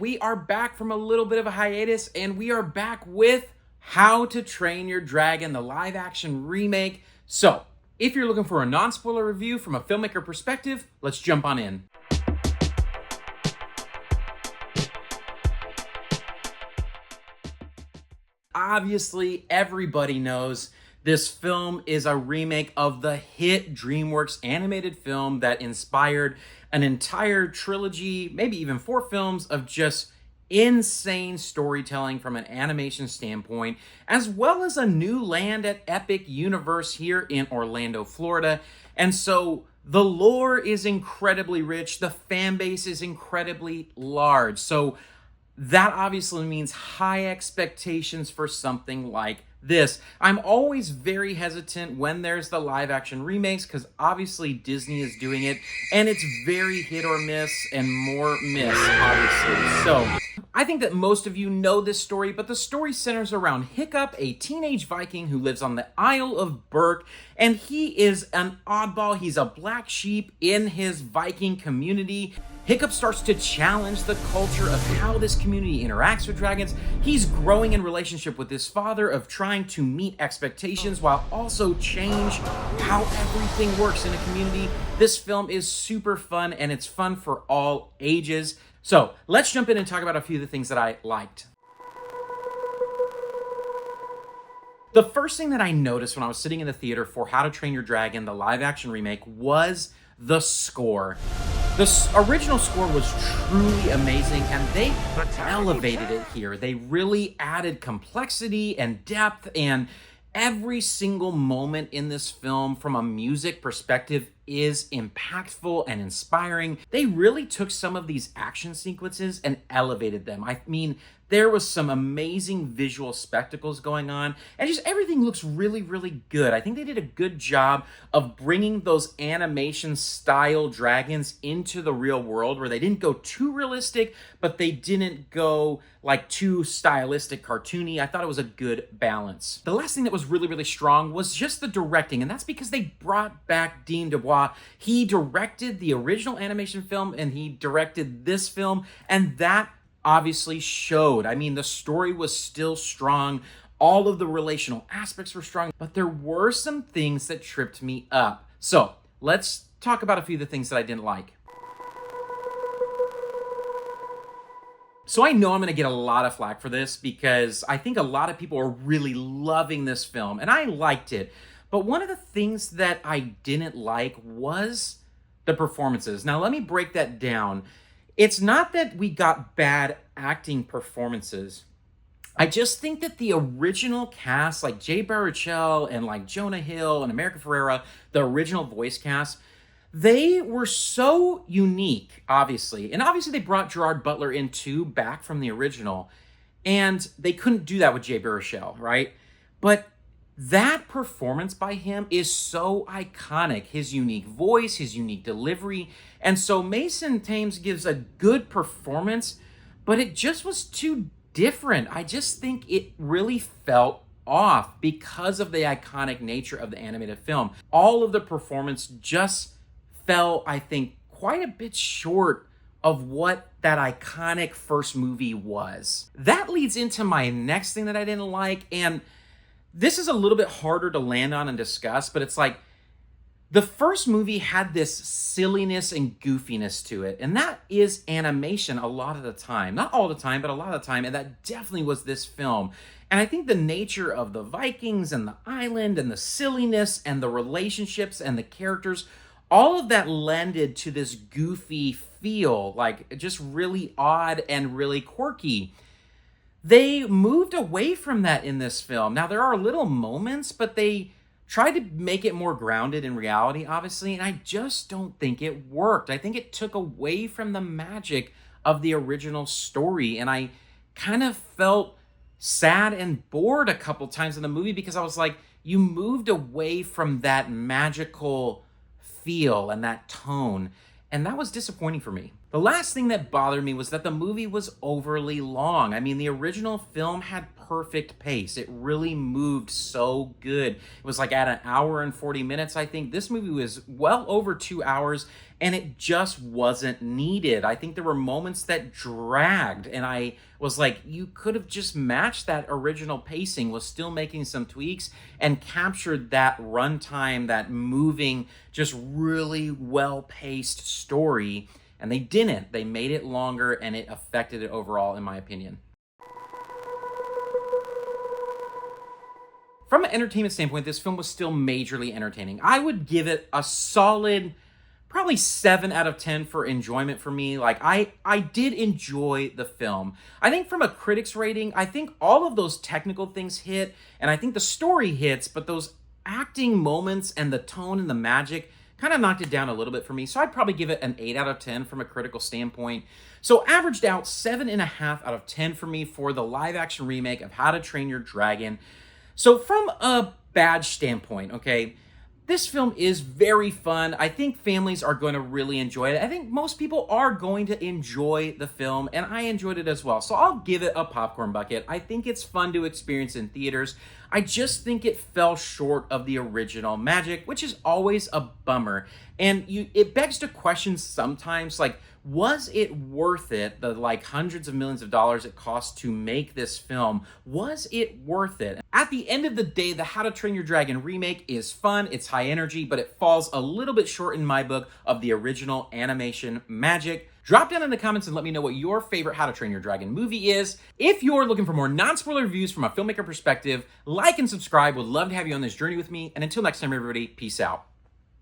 we are back from a little bit of a hiatus, and we are back with How to Train Your Dragon, the live action remake. So, if you're looking for a non-spoiler review from a filmmaker perspective, let's jump on in. Obviously, everybody knows this film is a remake of the hit DreamWorks animated film that inspired an entire trilogy, maybe even 4 films of just insane storytelling from an animation standpoint, as well as a new land at Epic Universe here in Orlando, Florida. And so the lore is incredibly rich, the fan base is incredibly large. So that obviously means high expectations for something like this. I'm always very hesitant when there's the live action remakes because obviously Disney is doing it and it's very hit or miss and more miss, obviously. So I think that most of you know this story, but the story centers around Hiccup, a teenage Viking who lives on the Isle of Berk, and he is an oddball. He's a black sheep in his Viking community. Hiccup starts to challenge the culture of how this community interacts with dragons. He's growing in relationship with his father of trying to meet expectations while also change how everything works in a community. This film is super fun and it's fun for all ages. So let's jump in and talk about a few of the things that I liked. The first thing that I noticed when I was sitting in the theater for How to Train Your Dragon, the live action remake, was the score. The original score was truly amazing, and they elevated it here. They really added complexity and depth, and every single moment in this film from a music perspective is impactful and inspiring. They really took some of these action sequences and elevated them. I mean, there was some amazing visual spectacles going on, and just everything looks really, really good. I think they did a good job of bringing those animation style dragons into the real world where they didn't go too realistic, but they didn't go like too stylistic, cartoony. I thought it was a good balance. The last thing that was really, really strong was just the directing, and that's because they brought back Dean DeBlois. He directed the original animation film, and he directed this film, and that obviously showed. I mean, the story was still strong. All of the relational aspects were strong, but there were some things that tripped me up. So let's talk about a few of the things that I didn't like. So I know I'm going to get a lot of flack for this because I think a lot of people are really loving this film, and I liked it. But one of the things that I didn't like was the performances. Now, let me break that down. It's not that we got bad acting performances. I just think that the original cast, like Jay Baruchel and like Jonah Hill and America Ferrera, the original voice cast, they were so unique, obviously. And obviously they brought Gerard Butler in too, back from the original. And they couldn't do that with Jay Baruchel, right? But that performance by him is so iconic. His unique voice, his unique delivery. And so Mason Thames gives a good performance, but it just was too different. I just think it really felt off because of the iconic nature of the animated film. All of the performance just fell, I think, quite a bit short of what that iconic first movie was. That leads into my next thing that I didn't like, and this is a little bit harder to land on and discuss, but it's like the first movie had this silliness and goofiness to it, and that is animation a lot of the time. Not all the time, but a lot of the time, and that definitely was this film. And I think the nature of the Vikings and the island and the silliness and the relationships and the characters, all of that lended to this goofy feel, like just really odd and really quirky. They moved away from that in this film. Now, there are little moments, but they tried to make it more grounded in reality, obviously, and I just don't think it worked. I think it took away from the magic of the original story, and I kind of felt sad and bored a couple times in the movie because I was like, you moved away from that magical feel and that tone, and that was disappointing for me. The last thing that bothered me was that the movie was overly long. I mean, the original film had perfect pace. It really moved so good. It was like at an hour and 40 minutes, I think. This movie was well over 2 hours, and it just wasn't needed. I think there were moments that dragged, and I was like, you could have just matched that original pacing, was still making some tweaks, and captured that runtime, that moving, just really well-paced story. And they didn't. They made it longer, and it affected it overall, in my opinion. From an entertainment standpoint, this film was still majorly entertaining. I would give it a solid, probably 7 out of 10 for enjoyment for me. Like, I did enjoy the film. I think from a critic's rating, I think all of those technical things hit, and I think the story hits, but those acting moments and the tone and the magic kind of knocked it down a little bit for me. So I'd probably give it an 8 out of 10 from a critical standpoint. So averaged out 7.5 out of 10 for me for the live action remake of How to Train Your Dragon. So from a badge standpoint, okay, this film is very fun. I think families are going to really enjoy it. I think most people are going to enjoy the film, and I enjoyed it as well. So I'll give it a popcorn bucket. I think it's fun to experience in theaters. I just think it fell short of the original magic, which is always a bummer. And it begs to question sometimes, like, was it worth it, the like hundreds of millions of dollars it cost to make this film? Was it worth it? At the end of the day, the How to Train Your Dragon remake is fun, it's high energy, but it falls a little bit short in my book of the original animation magic. Drop down in the comments and let me know what your favorite How to Train Your Dragon movie is. If you're looking for more non-spoiler reviews from a filmmaker perspective, like and subscribe. Would love to have you on this journey with me. And until next time, everybody, peace out.